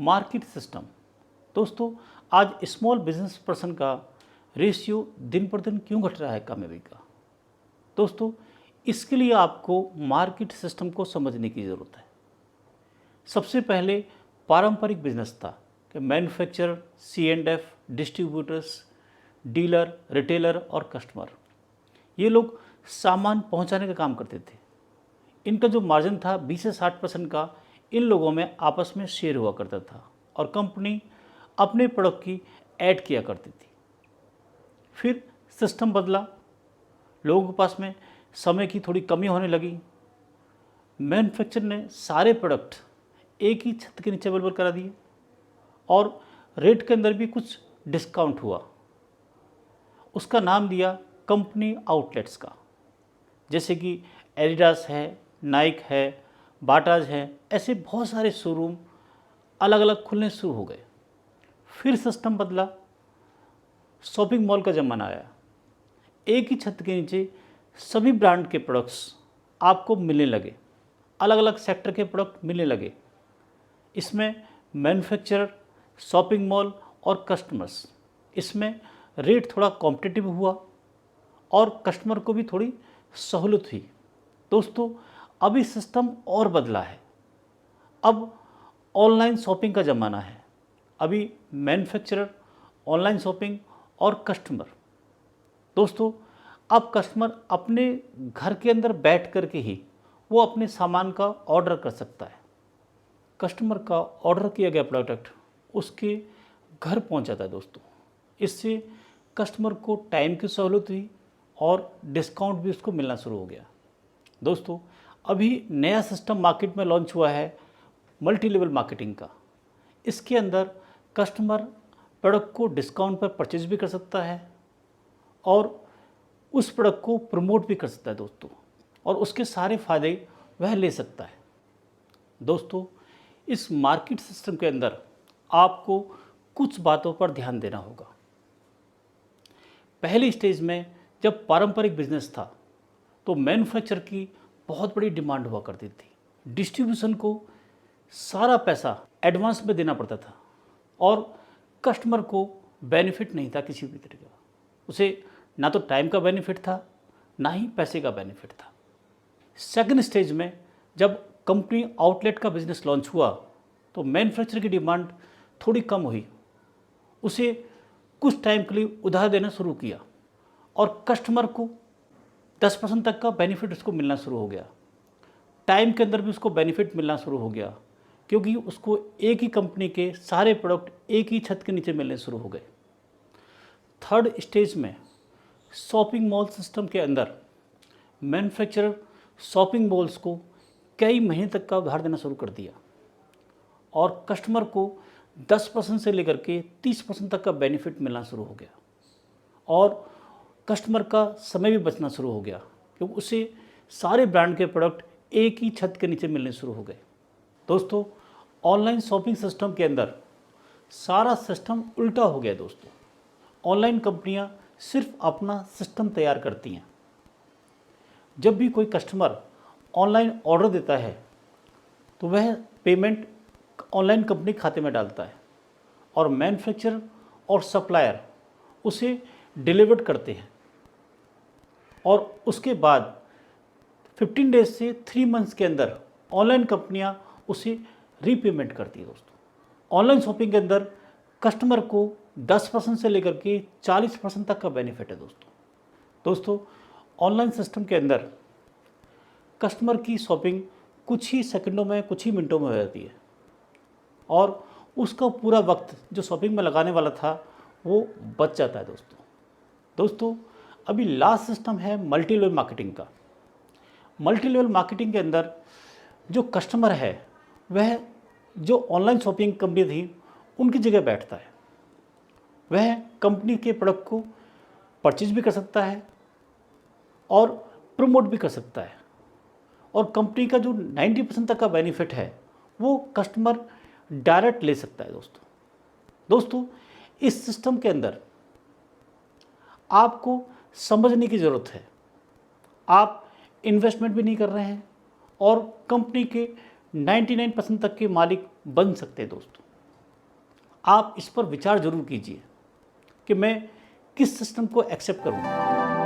Market system. दोस्तों, आज small business person का रेशियो दिन पर दिन क्यों घट रहा है कामयाबी का? दोस्तों, इसके लिए आपको मार्केट सिस्टम को समझने की ज़रूरत है। सबसे पहले पारंपरिक बिजनेस था कि manufacturer, C&F, distributors, dealer, retailer और कस्टमर, ये लोग सामान पहुंचाने का काम करते थे। इनका जो मार्जिन था 20 से 60% का इन लोगों में आपस में शेयर हुआ करता था और कंपनी अपने प्रोडक्ट की ऐड किया करती थी। फिर सिस्टम बदला, लोगों के पास में समय की थोड़ी कमी होने लगी। मैन्युफैक्चर ने सारे प्रोडक्ट एक ही छत के नीचे अवेलेबल करा दिए और रेट के अंदर भी कुछ डिस्काउंट हुआ। उसका नाम दिया कंपनी आउटलेट्स का, जैसे कि एडिडास है, नाइक है, बाटाज है, ऐसे बहुत सारे शोरूम अलग अलग खुलने शुरू हो गए। फिर सिस्टम बदला, शॉपिंग मॉल का ज़माना आया। एक ही छत के नीचे सभी ब्रांड के प्रोडक्ट्स आपको मिलने लगे, अलग अलग सेक्टर के प्रोडक्ट मिलने लगे। इसमें मैन्युफैक्चरर, शॉपिंग मॉल और कस्टमर्स, इसमें रेट थोड़ा कॉम्पिटिटिव हुआ और कस्टमर को भी थोड़ी सहूलत हुई। दोस्तों, अभी सिस्टम और बदला है। अब ऑनलाइन शॉपिंग का ज़माना है। अभी मैन्युफैक्चरर, ऑनलाइन शॉपिंग और कस्टमर। दोस्तों, अब कस्टमर अपने घर के अंदर बैठ कर के ही वो अपने सामान का ऑर्डर कर सकता है। कस्टमर का ऑर्डर किया गया प्रोडक्ट उसके घर पहुंच जाता है। दोस्तों, इससे कस्टमर को टाइम की सहूलत हुई और डिस्काउंट भी उसको मिलना शुरू हो गया। दोस्तों, अभी नया सिस्टम मार्केट में लॉन्च हुआ है मल्टी लेवल मार्केटिंग का। इसके अंदर कस्टमर प्रोडक्ट को डिस्काउंट पर परचेज भी कर सकता है और उस प्रोडक्ट को प्रमोट भी कर सकता है दोस्तों, और उसके सारे फ़ायदे वह ले सकता है। दोस्तों, इस मार्केट सिस्टम के अंदर आपको कुछ बातों पर ध्यान देना होगा। पहली स्टेज में जब पारंपरिक बिजनेस था तो मैन्युफैक्चर की बहुत बड़ी डिमांड हुआ करती थी। डिस्ट्रीब्यूशन को सारा पैसा एडवांस में देना पड़ता था और कस्टमर को बेनिफिट नहीं था किसी भी तरीके का। उसे ना तो टाइम का बेनिफिट था, ना ही पैसे का बेनिफिट था। सेकंड स्टेज में जब कंपनी आउटलेट का बिजनेस लॉन्च हुआ तो मैन्युफैक्चर की डिमांड थोड़ी कम हुई। उसे कुछ टाइम के लिए उधार देना शुरू किया और कस्टमर को 10% तक का बेनिफिट उसको मिलना शुरू हो गया। टाइम के अंदर भी उसको बेनिफिट मिलना शुरू हो गया, क्योंकि उसको एक ही कंपनी के सारे प्रोडक्ट एक ही छत के नीचे मिलने शुरू हो गए। थर्ड स्टेज में शॉपिंग मॉल सिस्टम के अंदर मैन्युफैक्चरर शॉपिंग मॉल्स को कई महीने तक का उधार देना शुरू कर दिया और कस्टमर को 10% से लेकर के 30% तक का बेनिफिट मिलना शुरू हो गया और कस्टमर का समय भी बचना शुरू हो गया, क्योंकि उसे सारे ब्रांड के प्रोडक्ट एक ही छत के नीचे मिलने शुरू हो गए। दोस्तों, ऑनलाइन शॉपिंग सिस्टम के अंदर सारा सिस्टम उल्टा हो गया। दोस्तों, ऑनलाइन कंपनियां सिर्फ अपना सिस्टम तैयार करती हैं। जब भी कोई कस्टमर ऑनलाइन ऑर्डर देता है तो वह पेमेंट ऑनलाइन कंपनी खाते में डालता है और मैन्युफैक्चरर और सप्लायर उसे डिलीवर्ड करते हैं और उसके बाद 15 डेज से 3 मंथ्स के अंदर ऑनलाइन कंपनियां उसे रीपेमेंट करती है। दोस्तों, ऑनलाइन शॉपिंग के अंदर कस्टमर को 10% से लेकर के 40% तक का बेनिफिट है। दोस्तों, ऑनलाइन सिस्टम के अंदर कस्टमर की शॉपिंग कुछ ही सेकंडों में, कुछ ही मिनटों में हो जाती है और उसका पूरा वक्त जो शॉपिंग में लगाने वाला था वो बच जाता है। दोस्तों, अभी लास्ट सिस्टम है मल्टी लेवल मार्केटिंग का। मल्टी लेवल मार्केटिंग के अंदर जो कस्टमर है वह जो ऑनलाइन शॉपिंग कंपनी थी उनकी जगह बैठता है। वह कंपनी के प्रोडक्ट को परचेज भी कर सकता है और प्रमोट भी कर सकता है और कंपनी का जो 90% तक का बेनिफिट है वो कस्टमर डायरेक्ट ले सकता है। दोस्तों, इस सिस्टम के अंदर आपको समझने की ज़रूरत है। आप इन्वेस्टमेंट भी नहीं कर रहे हैं और कंपनी के 99% तक के मालिक बन सकते हैं। दोस्तों, आप इस पर विचार ज़रूर कीजिए कि मैं किस सिस्टम को एक्सेप्ट करूँ।